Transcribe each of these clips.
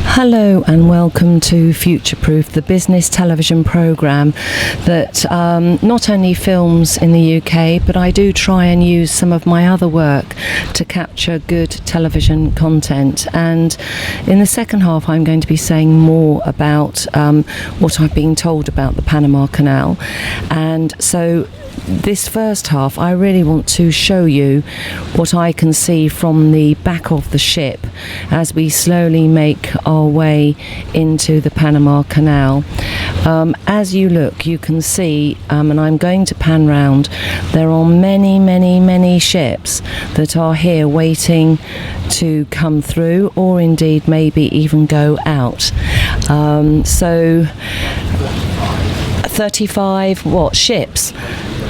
Hello and welcome to Future Proof, the business television programme that not only films in the UK, but I do try and use some of my other work to capture good television content. And in the second half, I'm going to be saying more about what I've been told about the Panama Canal. And so this first half, I really want to show you what I can see from the back of the ship as we slowly make our way into the Panama Canal. As you look, you can see, and I'm going to pan round, there are many ships that are here waiting to come through, or indeed maybe even go out. So 35 ships?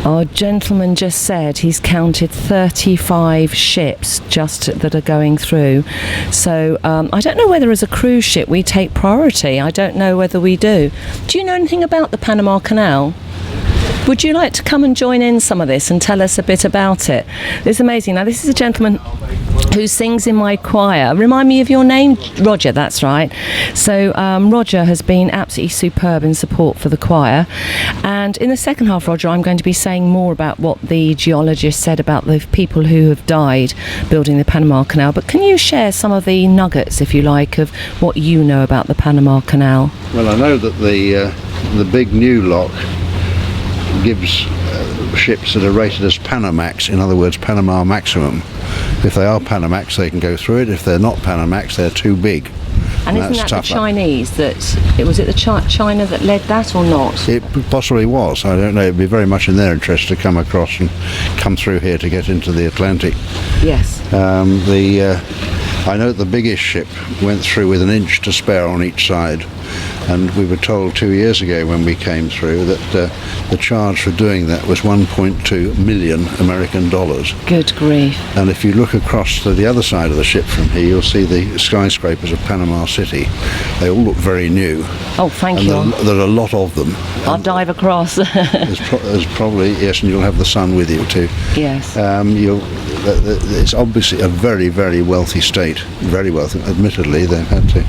Our gentleman just said he's counted 35 ships just that are going through. So I don't know whether as a cruise ship we take priority. I don't know whether we do. Do you know anything about the Panama Canal? Would you like to come and join in some of this and tell us a bit about it? It's amazing. Now, this is a gentleman who sings in my choir. Remind me of your name? Roger, that's right. So Roger has been absolutely superb in support for the choir. And in the second half, Roger, I'm going to be saying more about what the geologist said about the people who have died building the Panama Canal. But can you share some of the nuggets, if you like, of what you know about the Panama Canal? Well, I know that the big new lock gives ships that are rated as Panamax, in other words Panama Maximum. If they are Panamax, they can go through it. If they're not Panamax, they're too big. And isn't that tougher. The Chinese was it the China that led that or not? It possibly was. I don't know. It'd be very much in their interest to come across and come through here to get into the Atlantic. Yes. I know the biggest ship went through with an inch to spare on each side, and we were told 2 years ago when we came through that the charge for doing that was 1.2 million American dollars. Good grief. And if you look across to the other side of the ship from here, you'll see the skyscrapers of Panama City. They all look very new. Oh, thank you. There are a lot of them. I'll dive across. there's probably, yes, and you'll have the sun with you too. Yes. It's obviously a very, very wealthy state. Very wealthy. Admittedly, they've had to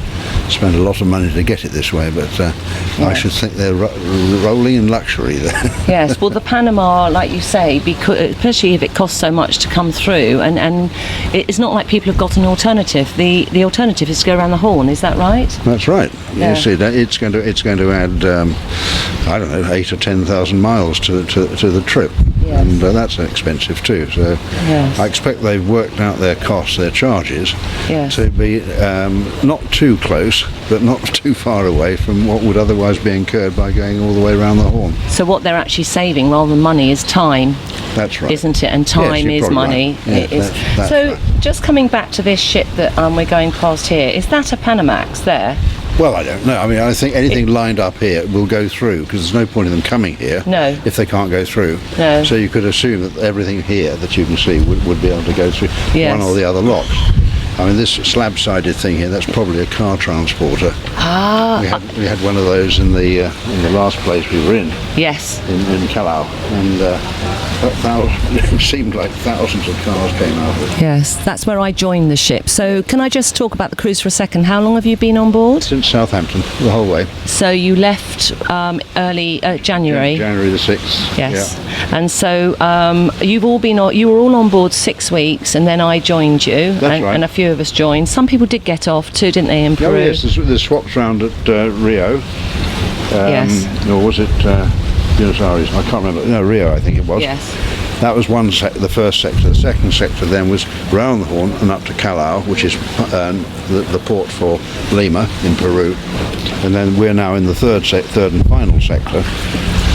spend a lot of money to get it this way, but yes. I should think they're rolling in luxury there. Yes, well, the Panama, like you say, because, especially if it costs so much to come through, and it's not like people have got an alternative. The alternative is to go around the Horn. Is that right? That's right. Yeah. You see, it's going to add I don't know, 8,000 or 10,000 miles to the trip. Yes. And that's expensive too. So yes. I expect they've worked out their costs, their charges, yes. to be not too close, but not too far away from what would otherwise be incurred by going all the way around the Horn. So what they're actually saving rather than money is time. That's right. Isn't it? And time is money. Right. Yeah, it is. That's so right. Just coming back to this ship that we're going past here, is that a Panamax there? Well, I don't know. I mean, I think anything lined up here will go through, because there's no point in them coming here if they can't go through. No. So you could assume that everything here that you can see would be able to go through yes. one or the other locks. I mean, this slab-sided thing here, that's probably a car transporter. Ah. We had one of those in the last place we were in. Yes. In Callao, and it seemed like thousands of cars came out of it. Yes, that's where I joined the ship. So can I just talk about the cruise for a second? How long have you been on board? Since Southampton, the whole way. So you left early January. January the 6th. Yes. Yeah. And so you were all on board 6 weeks, and then I joined you. That's right. And a few of us joined. Some people did get off too, didn't they, in Peru? Oh yes, there's swaps round at Rio. Yes. Or was it Buenos Aires? I can't remember. No, Rio, I think it was. Yes. That was the first sector. The second sector then was round the Horn and up to Callao, which is the port for Lima in Peru. And then we're now in the third and final sector.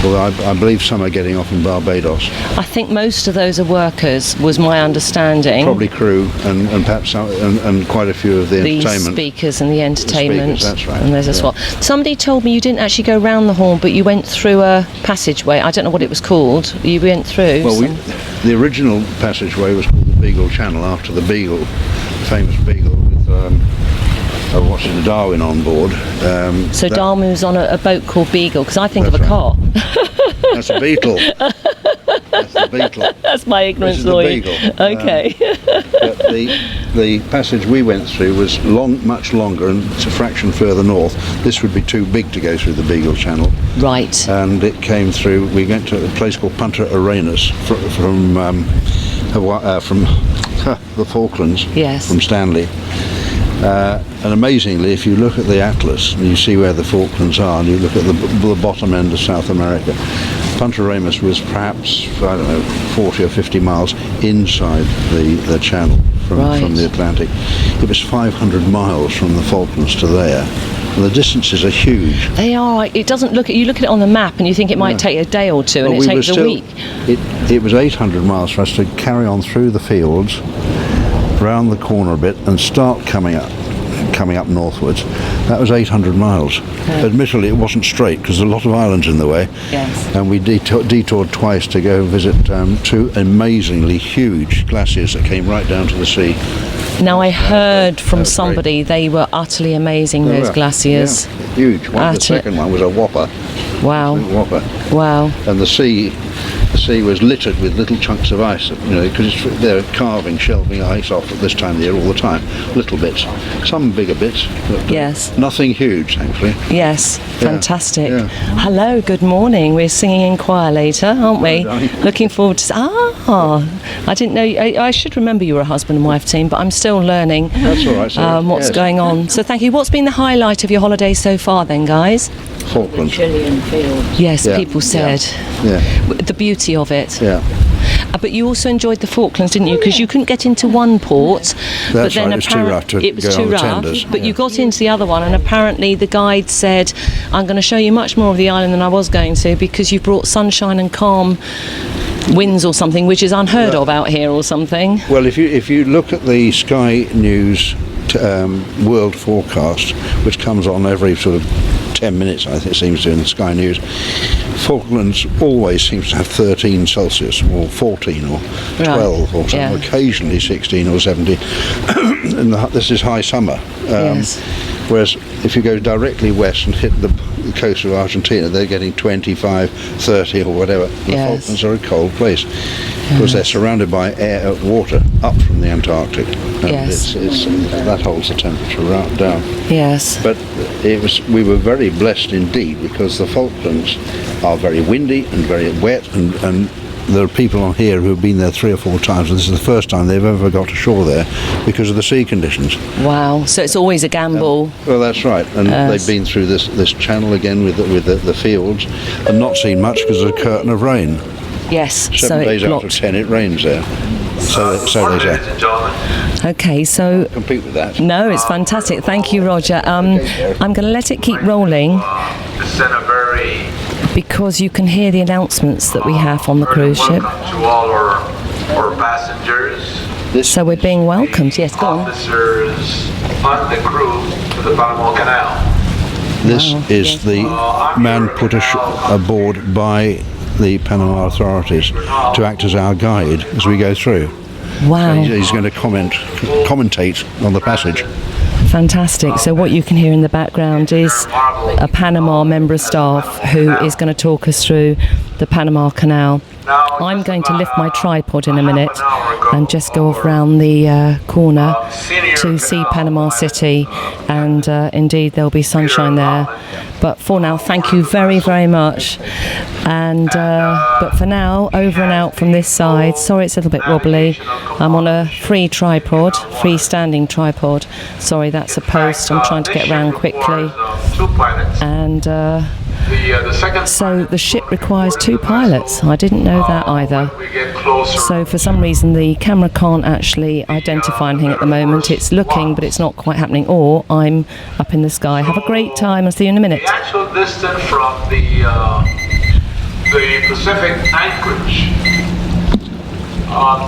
Well, I believe some are getting off in Barbados. I think most of those are workers, was my understanding. Probably crew and perhaps and quite a few of the entertainment. The speakers and the entertainment. The speakers, that's right. And there's a swap. Somebody told me you didn't actually go round the Horn, but you went through a passageway. I don't know what it was called. You went through. Well, the original passageway was called the Beagle Channel, after the Beagle, the famous Beagle with Darwin on board. So Darwin was on a boat called Beagle, because I think of a right. car. That's a beetle. That's the Beagle. That's my ignorance, This is the Lloyd. Beagle. Okay. But the passage we went through was much longer, and it's a fraction further north. This would be too big to go through the Beagle Channel. Right. And it came through. We went to a place called Punta Arenas from the Falklands. Yes. From Stanley. And amazingly, if you look at the atlas and you see where the Falklands are, and you look at the bottom end of South America, Punta Arenas was perhaps, I don't know, 40 or 50 miles inside the channel from the Atlantic. It was 500 miles from the Falklands to there. And the distances are huge. They are. It doesn't look at you. Look at it on the map, and you think it might take a day or two, and it takes a week. It was 800 miles for us to carry on through the fields, round the corner a bit, and start coming up northwards. That was 800 miles. Okay. Admittedly, it wasn't straight because there's a lot of islands in the way. Yes. And we detoured twice to go visit two amazingly huge glaciers that came right down to the sea. Now, I heard from somebody they were utterly amazing, those glaciers. Yeah, huge. The second one was a whopper. Wow. Whopper. Wow. And the sea was littered with little chunks of ice, because they're carving, shelving ice off at this time of the year all the time. Little bits, some bigger bits, but yes, nothing huge, thankfully. Yes, fantastic. Yeah. Hello, good morning. We're singing in choir later, aren't we? Looking forward to. I didn't know. I should remember you were a husband and wife team, but I'm still learning. That's all right. So, what's going on? So thank you. What's been the highlight of your holiday so far, then, guys? Falklands. Chilean fields. Yes, people said. Yeah. The beauty of it. Yeah. But you also enjoyed the Falklands, didn't you? Because you couldn't get into one port. That's right, it was too rough to go on the tenders. But you got into the other one, and apparently the guide said, I'm going to show you much more of the island than I was going to, because you've brought sunshine and calm winds or something, which is unheard of out here or something. Well, if you look at the Sky News world forecast, which comes on every sort of 10 minutes, I think it seems to, in the Sky News, Falklands always seems to have 13 Celsius or 14 or 12 or something, occasionally 16 or 17. And this is high summer. Yes. Whereas if you go directly west and hit the coast of Argentina, they're getting 25, 30 or whatever. The Falklands are a cold place because they're surrounded by water up from the Antarctic. And that holds the temperature right down. Yes. But we were very blessed indeed, because the Falklands are very windy and very wet, and there are people on here who have been there 3 or 4 times, and this is the first time they've ever got ashore there because of the sea conditions. Wow, so it's always a gamble. Well, that's right, and they've been through this channel again with the fields and not seen much because of a curtain of rain. Yes, 7 days out of 10 it rains there. So they say. Okay, so compete with that. No, it's fantastic. Thank you, Roger. I'm going to let it keep rolling because you can hear the announcements that we have on the cruise ship. Welcome to all our passengers. So we're being welcomed. Yes, go on. Officers on the crew to the Panama Canal. This is the man put aboard by the Panama authorities to act as our guide as we go through. Wow. So he's going to commentate on the passage. Fantastic. So what you can hear in the background is a Panama member of staff who is going to talk us through the Panama Canal. I'm going to lift my tripod in a minute and just go off round the corner to see Panama City, and indeed there'll be sunshine there. But for now, thank you very, very much. And but for now, over and out from this side. Sorry, it's a little bit wobbly. I'm on a freestanding tripod. Sorry, that's a post. I'm trying to get around quickly. And so the ship requires 2 pilots. I didn't know that either. So for some reason the camera can't actually identify anything at the moment. It's looking, but it's not quite happening. Or I'm up in the sky. Have a great time. I'll see you in a minute. The actual distance from the Pacific anchorage